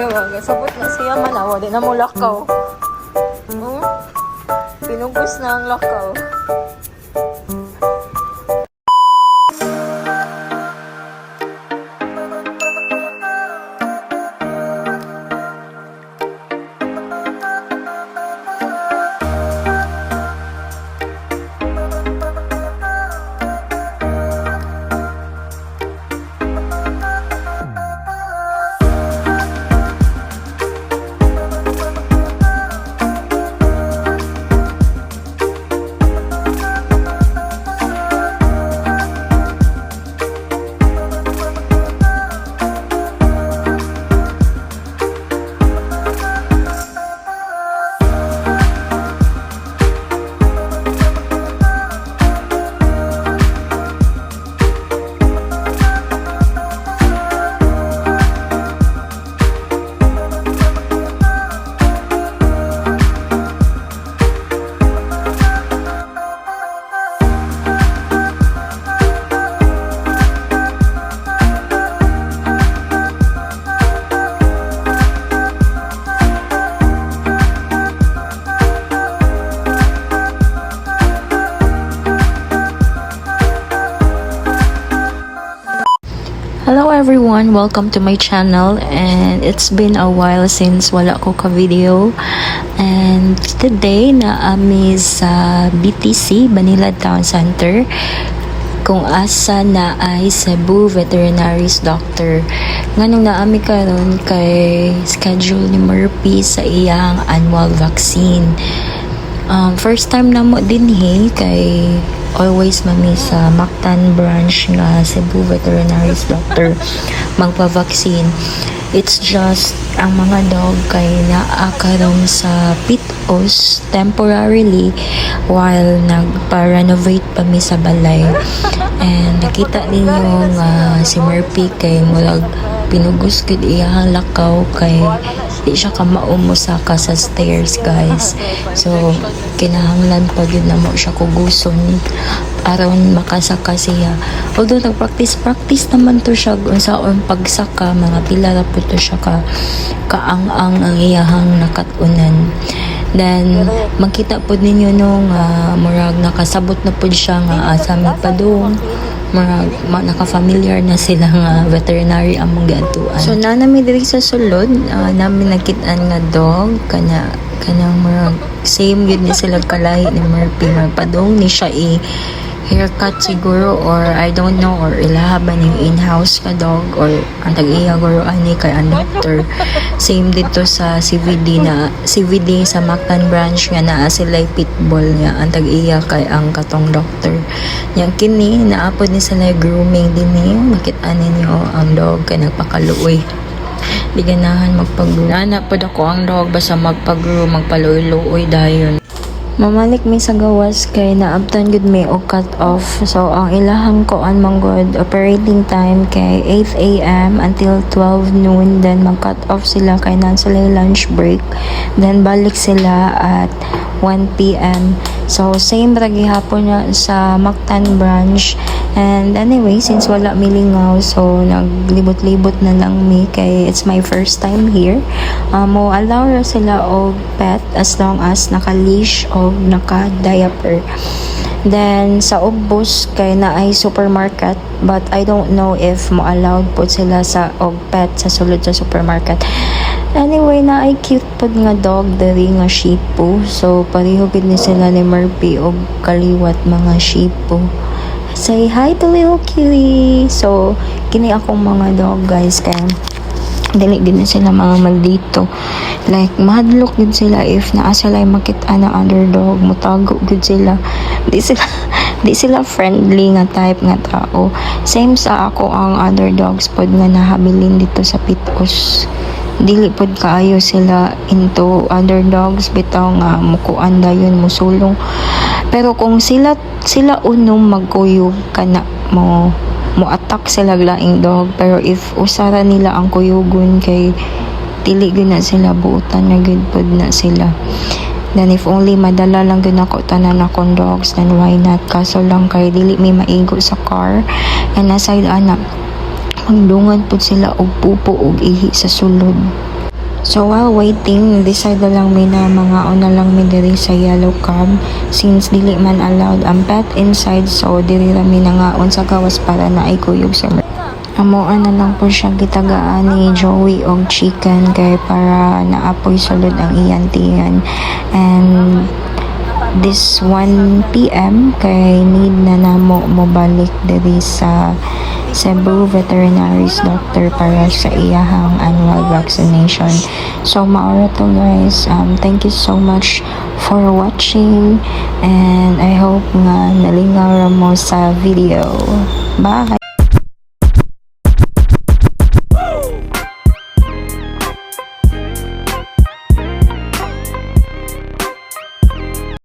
Sabot na siya manawa. Di na mo lakaw. Pinugos na ang lakaw. Hello everyone, welcome to my channel, and it's been a while since wala ko ka video, and today naami sa BTC, Manila Town Center, kung asa na ay Cebu Veterinary's Doctor. Nganong naami karon kay schedule ni Murphy sa iyang annual vaccine. First time na mo din kay always mami sa Mactan branch nga Cebu Veterinary's Doctor magpa-vaccine. It's just ang mga dog kay naakaroon sa PITOS temporarily while nagpa-renovate pa mi sa balay. And nakita ninyo nga si Murphy kay mulag pinugos gud iyang lakaw kay di siya ka maumusaka sa stairs, guys. So kinahanglan pa yun na mo siya kuguson aron makasaka siya. Although nagpractice naman to siya unsaon pagsaka, mga pila ra po to siya kaang-ang ang iyahang nakatunan. Then makita po ninyo nung murag nakasabot na po siya nga asa mi padung, naka-familiar na sila nga veterinary among giadtuan. So nanami diri sa sulod, namin nakit-an nga dog kanang murag same gid ni sila kalahi ni Murphy, magpadong ni siya haircut siguro, or I don't know, or ilahaban yung in-house ka dog, or ang tag-iya guro ani kay ang doctor. Same dito sa CVD sa Mactan branch nga naa sila pitbull nga ang tag-iya kay ang katong doctor. Yang kini naapod ni sila grooming dinhi, makita ninyo ang dog kay nagpakaluoy. Di ganahan magpag-groom. Nana pod ako ang dog basta magpag-groom, magpaluoy-luoy dayon. Mamalik mi sa gawas kay naabtan gud may og cut off. So ang ilahang kuan manggod operating time kay 8 AM until 12 noon, then mag cut off sila kay nan sila lunch break, then balik sila at 1 PM. So same ra gihapon na sa Mactan branch. And anyway, since wala milingaw, so naglibot-libot na lang mi kay it's my first time here. Mo allow ra sila og pet as long as naka-leash o naka-diaper. Then sa ubos kay na ay supermarket, but I don't know if mo allowed po sila sa og pet sa sulod sa supermarket. Anyway, na ay cute pod nga dog diri nga Shih Tzu. So pareho gid ni sila ni Murphy og kaliwat mga Shih Tzu. Say hi to little kitty. So kini akong mga dog, guys, kay dili din na sila mga maldito. Like madlock gud sila if naa sila makita na underdog, mutago gud sila. Di sila friendly nga type nga tao. Same sa ako ang other dogs pod nga nahabilin dito sa PITOS. Dili pod kaayo sila into underdogs, bitaw nga mukuan dayon musulong. Pero kung sila unom magkuyog kana mo attack sila laing dog, pero if usara nila ang kuyugon kay dili gyud na sila buutan na good pod na sila. Then if only madala lang gyud ako tanan akong dogs, then why not? Kaso lang kay dili mi maigo sa car, and aside ana magdungan po sila og pupo og ihi sa sulod. So while waiting, decide na lang mi na mga una lang mi diri sa yellow cab since dili man allowed ang pet inside, so diri ra mi nangaon sa gawas para na ay kuyog sa amoan na lang po siya gitagaan ni Joey og chicken kay para naapoy sulod ang iyan tiyan. And this 1 p.m. kay need na namo mobalik diri sa Cebu Veterinary's Doctor para sa iyahang annual vaccination. So maura to guys. Thank you so much for watching and I hope nga nalingaw ra mo sa video. Bye!